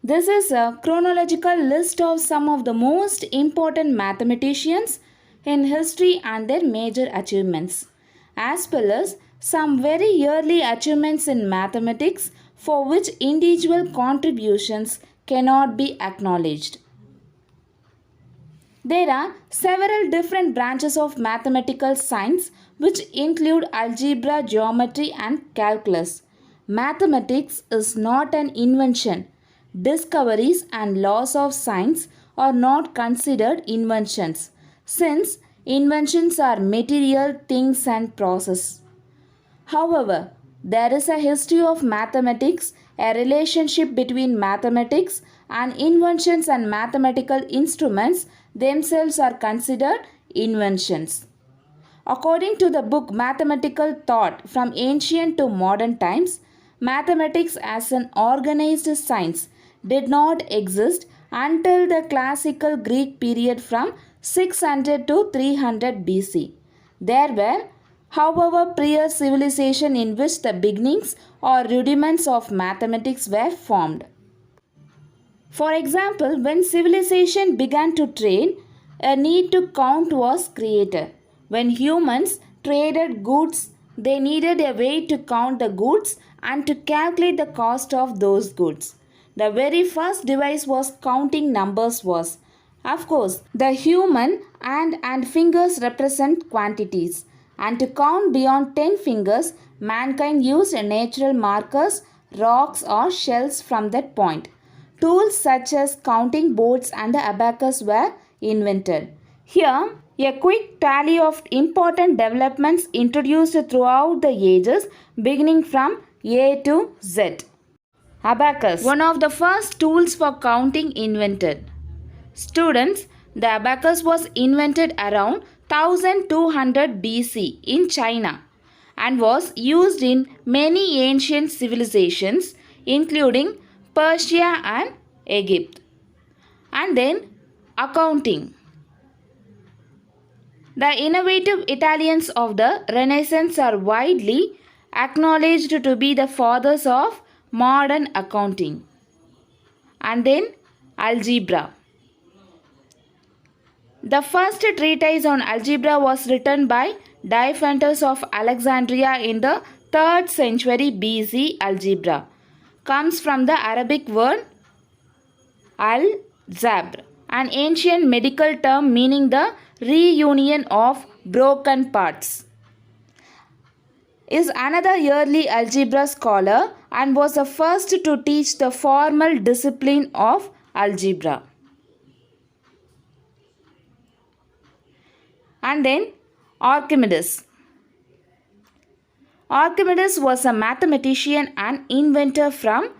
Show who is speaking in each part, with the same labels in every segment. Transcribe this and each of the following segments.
Speaker 1: This is a chronological list of some of the most important mathematicians in history and their major achievements, as well as some very early achievements in mathematics for which individual contributions cannot be acknowledged. There are several different branches of mathematical science which include algebra, geometry, and calculus. Mathematics is not an invention. Discoveries and laws of science are not considered inventions, since inventions are material things and process. However, there is a history of mathematics, a relationship between mathematics and inventions and mathematical instruments themselves are considered inventions. According to the book Mathematical Thought from Ancient to Modern Times, mathematics as an organized science did not exist until the classical Greek period from 600 to 300 BC. There were, however, prior civilization in which the beginnings or rudiments of mathematics were formed. For example, when civilization began to trade, a need to count was created. When humans traded goods, they needed a way to count the goods and to calculate the cost of those goods. The very first device was counting numbers was. Of course, the human hand and fingers represent quantities, and to count beyond 10 fingers, mankind used natural markers, rocks or shells from that point. Tools such as counting boards and the abacus were invented. Here, a quick tally of important developments introduced throughout the ages beginning from A to Z. Abacus, one of the first tools for counting invented. Students, the abacus was invented around 1200 BC in China and was used in many ancient civilizations including Persia and Egypt. And then accounting. The innovative Italians of the Renaissance are widely acknowledged to be the fathers of modern accounting. And then algebra. The first treatise on algebra was written by Diophantus of Alexandria in the 3rd century BC. Algebra comes from the Arabic word al-zabr, an ancient medical term meaning the reunion of broken parts. Is another early algebra scholar and was the first to teach the formal discipline of algebra. And then Archimedes. Archimedes was a mathematician and inventor from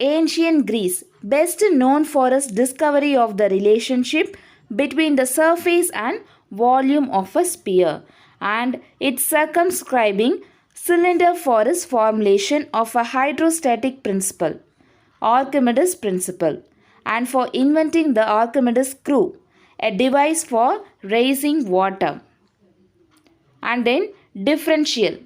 Speaker 1: ancient Greece, best known for his discovery of the relationship between the surface and volume of a sphere and its circumscribing cylinder for his formulation of a hydrostatic principle, Archimedes principle, and for inventing the Archimedes screw, a device for raising water. And then differential.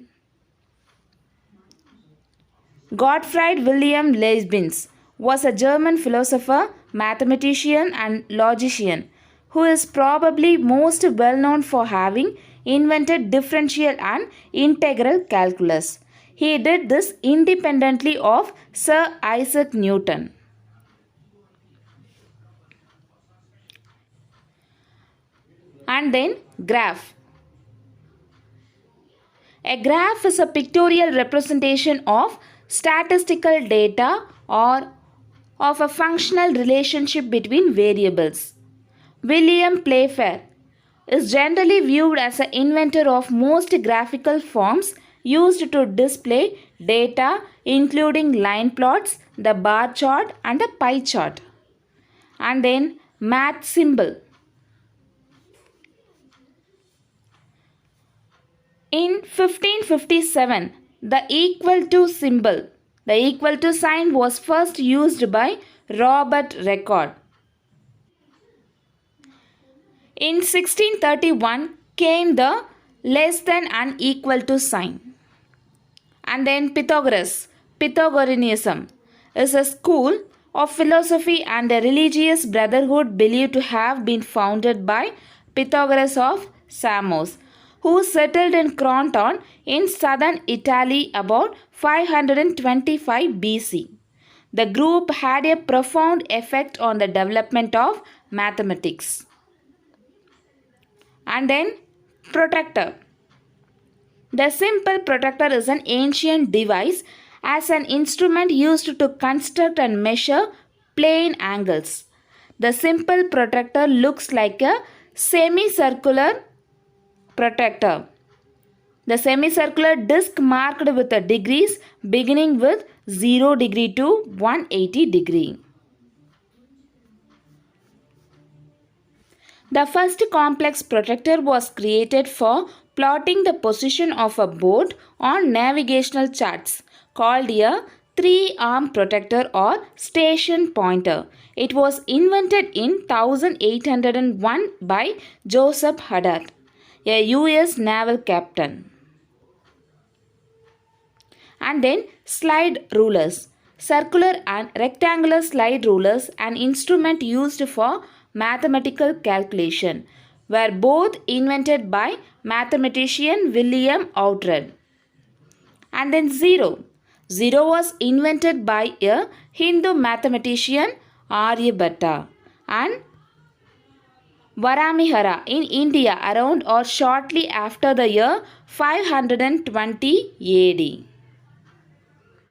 Speaker 1: Gottfried Wilhelm Leibniz was a German philosopher, mathematician and logician who is probably most well known for having invented differential and integral calculus. He did this independently of Sir Isaac Newton. And then graph. A graph is a pictorial representation of statistical data or of a functional relationship between variables. William Playfair is generally viewed as the inventor of most graphical forms used to display data including line plots, the bar chart and a pie chart. And then math symbol. In 1557, the equal to symbol, the equal to sign was first used by Robert Record. In 1631 came the less than and equal to sign. And then Pythagoras, Pythagoreanism, is a school of philosophy and a religious brotherhood believed to have been founded by Pythagoras of Samos, who settled in Croton in southern Italy about 525 BC. The group had a profound effect on the development of mathematics. And then, protractor. The simple protractor is an ancient device as an instrument used to construct and measure plane angles. The simple protractor looks like a semicircular protractor. The semicircular disc marked with the degrees beginning with 0 degree to 180 degree. The first complex protractor was created for plotting the position of a boat on navigational charts, called a three-arm protractor or station pointer. It was invented in 1801 by Joseph Huddart, a US naval captain. And then slide rulers. Circular and rectangular slide rulers, an instrument used for mathematical calculation, were both invented by mathematician William Oughtred. And then zero. Zero was invented by a Hindu mathematician Aryabhatta. And Varamihara in India around or shortly after the year 520 AD.